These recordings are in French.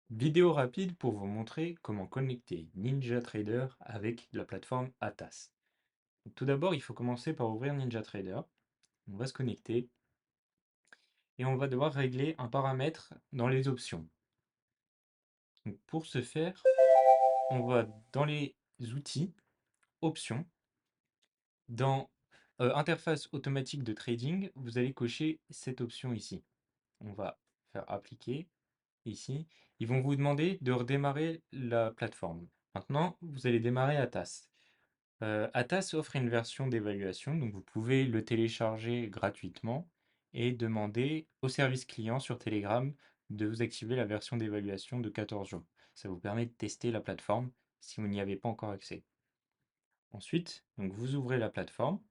Vidéo rapide pour vous montrer comment connecter NinjaTrader avec la plateforme Atas. Donc, tout d'abord, il faut commencer par ouvrir NinjaTrader. On va se connecter et on va devoir régler un paramètre dans les options. Donc, pour ce faire, on va dans les outils, options, dans interface automatique de trading, vous allez cocher cette option ici. On va faire appliquer ici. Ils vont vous demander de redémarrer la plateforme. Maintenant, vous allez démarrer Atas. Atas offre une version d'évaluation, donc vous pouvez le télécharger gratuitement et demander au service client sur Telegram de vous activer la version d'évaluation de 14 jours. Ça vous permet de tester la plateforme si vous n'y avez pas encore accès. Ensuite, donc vous ouvrez la plateforme,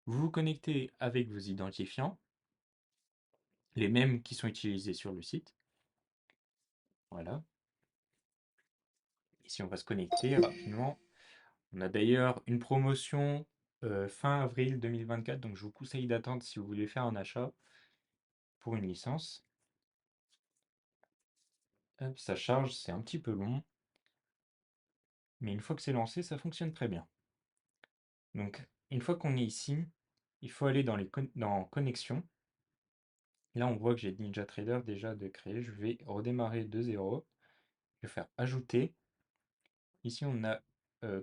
vous vous connectez avec vos identifiants, les mêmes qui sont utilisés sur le site. Voilà. Ici, on va se connecter rapidement. On a d'ailleurs une promotion fin avril 2024, donc je vous conseille d'attendre si vous voulez faire un achat pour une licence. Hop, ça charge, c'est un petit peu long, mais une fois que c'est lancé, ça fonctionne très bien. Donc, une fois qu'on est ici, il faut aller dans Connexion. Là, on voit que j'ai NinjaTrader déjà de créer. Je vais redémarrer de zéro. Je vais faire Ajouter. Ici, on a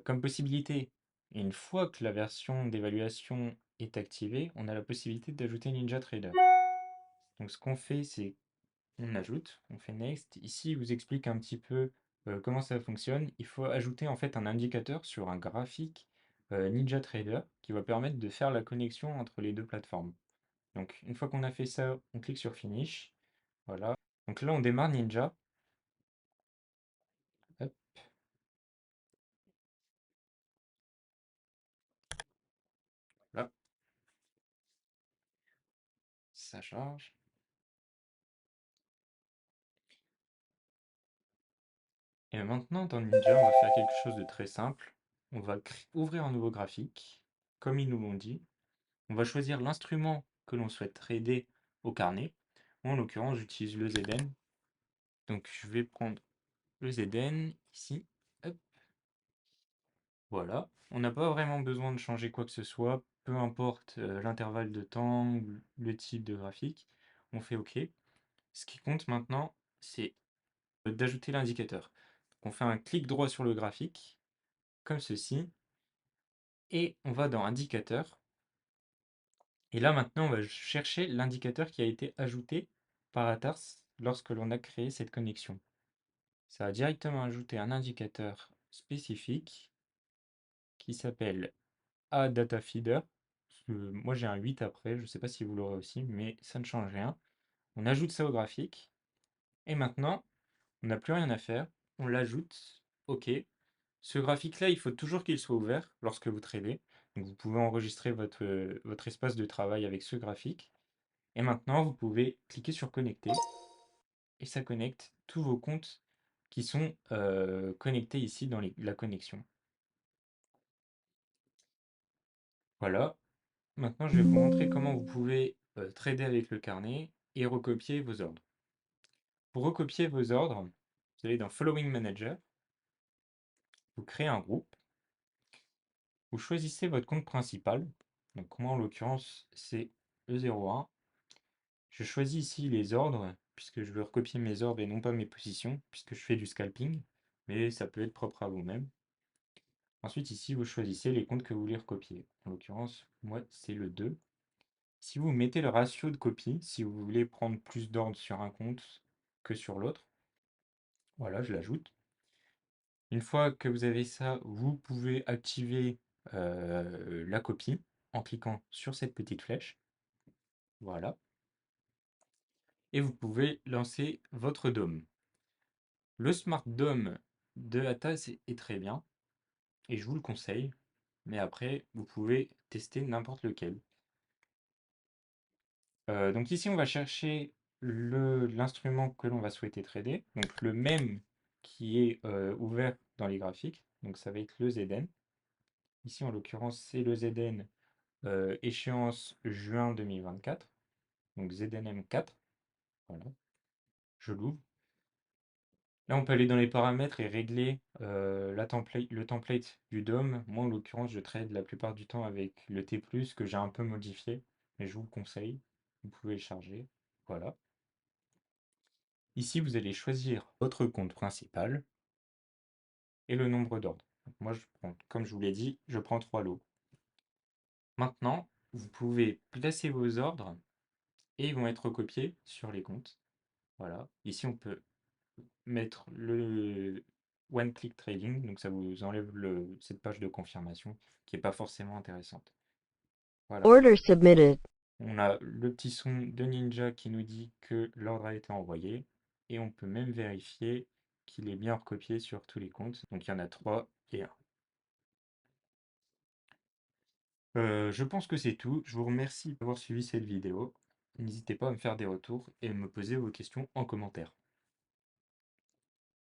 comme possibilité, une fois que la version d'évaluation est activée, on a la possibilité d'ajouter NinjaTrader. Donc, ce qu'on fait, c'est on ajoute, on fait Next. Ici, il vous explique un petit peu comment ça fonctionne. Il faut ajouter en fait un indicateur sur un graphique NinjaTrader qui va permettre de faire la connexion entre les deux plateformes. Donc, une fois qu'on a fait ça, on clique sur Finish. Voilà. Donc là, on démarre Ninja. Hop, là, ça charge. Et maintenant, dans Ninja, on va faire quelque chose de très simple. On va ouvrir un nouveau graphique, comme ils nous l'ont dit. On va choisir l'instrument que l'on souhaite trader au carnet. Moi, en l'occurrence, j'utilise le ZN. Donc, je vais prendre le ZN ici. Hop, voilà. On n'a pas vraiment besoin de changer quoi que ce soit, peu importe l'intervalle de temps ou le type de graphique. On fait OK. Ce qui compte maintenant, c'est d'ajouter l'indicateur. On fait un clic droit sur le graphique, comme ceci, et on va dans Indicateur. Et là, maintenant, on va chercher l'indicateur qui a été ajouté par Atas lorsque l'on a créé cette connexion. Ça va directement ajouter un indicateur spécifique qui s'appelle ADataFeeder. Moi, j'ai un 8 après, je ne sais pas si vous l'aurez aussi, mais ça ne change rien. On ajoute ça au graphique. Et maintenant, on n'a plus rien à faire. On l'ajoute. OK. Ce graphique-là, il faut toujours qu'il soit ouvert lorsque vous tradez. Donc, vous pouvez enregistrer votre espace de travail avec ce graphique. Et maintenant, vous pouvez cliquer sur Connecter et ça connecte tous vos comptes qui sont connectés ici dans la connexion. Voilà. Maintenant, je vais vous montrer comment vous pouvez trader avec le carnet et recopier vos ordres. Pour recopier vos ordres, vous allez dans Following Manager, vous créez un groupe, vous choisissez votre compte principal. Donc moi, en l'occurrence, c'est E01. Je choisis ici les ordres, puisque je veux recopier mes ordres et non pas mes positions, puisque je fais du scalping, mais ça peut être propre à vous-même. Ensuite, ici, vous choisissez les comptes que vous voulez recopier. En l'occurrence, moi, c'est le 2. Si vous mettez le ratio de copie, si vous voulez prendre plus d'ordres sur un compte que sur l'autre, voilà, je l'ajoute. Une fois que vous avez ça, vous pouvez activer la copie en cliquant sur cette petite flèche. Voilà. Et vous pouvez lancer votre DOM. Le Smart DOM de Atas est très bien et je vous le conseille. Mais après, vous pouvez tester n'importe lequel. Donc ici, on va chercher l'instrument que l'on va souhaiter trader. Donc le même qui est ouvert dans les graphiques. Donc ça va être le ZN. Ici, en l'occurrence, c'est le ZN échéance juin 2024. Donc ZNM4. Voilà. Je l'ouvre. Là, on peut aller dans les paramètres et régler le template du DOM. Moi, en l'occurrence, je trade la plupart du temps avec le T+, que j'ai un peu modifié, mais je vous le conseille. Vous pouvez le charger. Voilà. Ici, vous allez choisir votre compte principal et le nombre d'ordres. Donc moi, comme je vous l'ai dit, je prends 3 lots. Maintenant, vous pouvez placer vos ordres et ils vont être recopiés sur les comptes. Voilà. Ici, on peut mettre le one click trading, donc ça vous enlève cette page de confirmation qui n'est pas forcément intéressante. Voilà. Order submitted. On a le petit son de Ninja qui nous dit que l'ordre a été envoyé et on peut même vérifier qu'il est bien recopié sur tous les comptes. Donc il y en a 3 et 1. Je pense que c'est tout. Je vous remercie d'avoir suivi cette vidéo. N'hésitez pas à me faire des retours et me poser vos questions en commentaire.